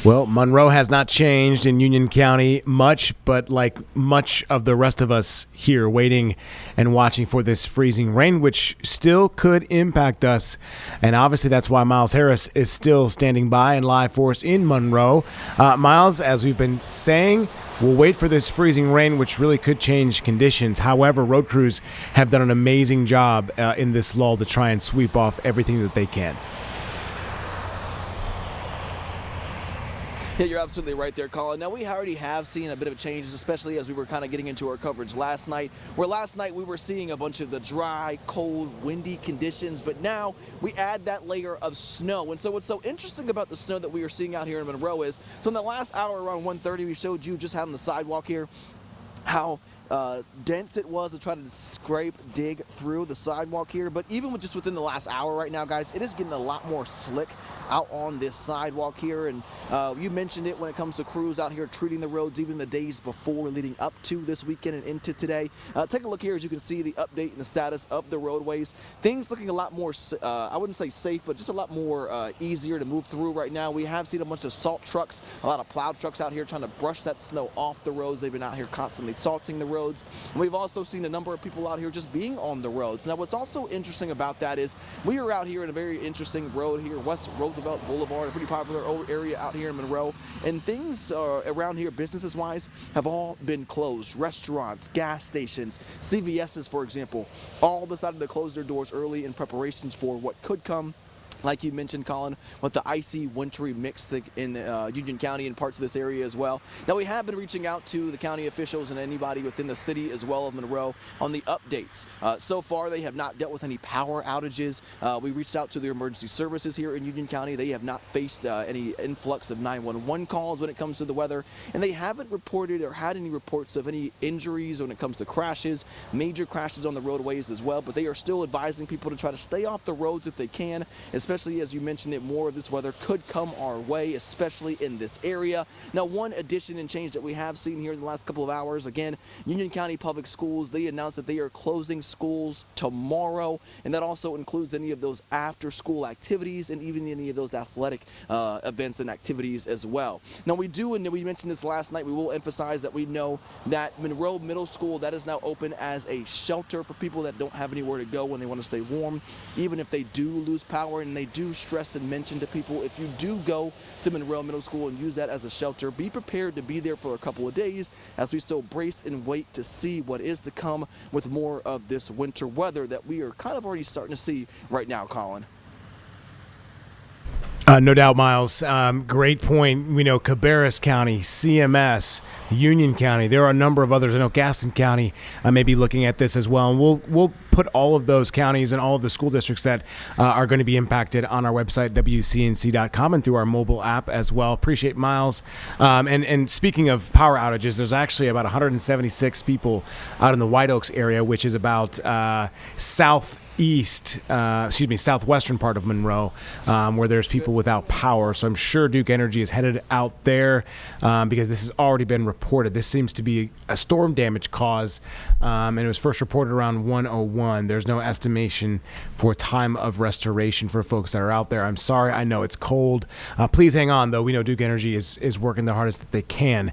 Well, Monroe has not changed in Union County much, but like much of the rest of us here, waiting and watching for this freezing rain, which still could impact us. And obviously that's why Myles Harris is still standing by and live for us in Monroe. Myles, as we've been saying, we'll wait for this freezing rain, which really could change conditions. However, road crews have done an amazing job in this lull to try and sweep off everything that they can. Yeah, you're absolutely right there, Colin. Now, we already have seen a bit of changes, especially as we were kind of getting into our coverage last night, where last night we were seeing a bunch of the dry, cold, windy conditions, but now we add that layer of snow. And so what's so interesting about the snow that we are seeing out here in Monroe is, so in the last hour around 1:30, we showed you just out on the sidewalk here how dense it was to try to scrape, dig through the sidewalk here. But even with just within the last hour right now, guys, it is getting a lot more slick out on this sidewalk here. And you mentioned it when it comes to crews out here treating the roads even the days before leading up to this weekend and into today. Take a look here as you can see the update and the status of the roadways. Things looking a lot more, I wouldn't say safe, but just a lot more easier to move through right now. We have seen a bunch of salt trucks, a lot of plow trucks out here trying to brush that snow off the roads. They've been out here constantly salting the roads. And we've also seen a number of people out here just being on the roads. Now, what's also interesting about that is we are out here in a very interesting road here, West Roosevelt Boulevard, a pretty popular old area out here in Monroe. And things around here, businesses-wise, have all been closed. Restaurants, gas stations, CVS's, for example, all decided to close their doors early in preparations for what could come. Like you mentioned, Colin, with the icy, wintry mix in Union County and parts of this area as well. Now, we have been reaching out to the county officials and anybody within the city as well of Monroe on the updates. So far, they have not dealt with any power outages. We reached out to the emergency services here in Union County. They have not faced any influx of 911 calls when it comes to the weather. And they haven't reported or had any reports of any injuries when it comes to crashes, major crashes on the roadways as well. But they are still advising people to try to stay off the roads if they can, especially as you mentioned it, more of this weather could come our way, especially in this area. Now, one addition and change that we have seen here in the last couple of hours, again, Union County Public Schools, they announced that they are closing schools tomorrow, and that also includes any of those after-school activities and even any of those athletic events and activities as well. Now, we do, and we mentioned this last night, we will emphasize that we know that Monroe Middle School, that is now open as a shelter for people that don't have anywhere to go when they want to stay warm, even if they do lose power. And they do stress and mention to people, if you do go to Monroe Middle School and use that as a shelter, be prepared to be there for a couple of days as we still brace and wait to see what is to come with more of this winter weather that we are kind of already starting to see right now, Colin. No doubt, Myles. Great point. We know Cabarrus County, CMS, Union County. There are a number of others. I know Gaston County may be looking at this as well. And we'll put all of those counties and all of the school districts that are going to be impacted on our website, WCNC.com, and through our mobile app as well. Appreciate Myles. And speaking of power outages, there's actually about 176 people out in the White Oaks area, which is about southwestern part of Monroe, where there's people without power. So I'm sure Duke Energy is headed out there because this has already been reported. This seems to be a storm damage cause, and it was first reported around 1:01. There's no estimation for time of restoration for folks that are out there. I'm sorry. I know it's cold. Please hang on, though. We know Duke Energy is working the hardest that they can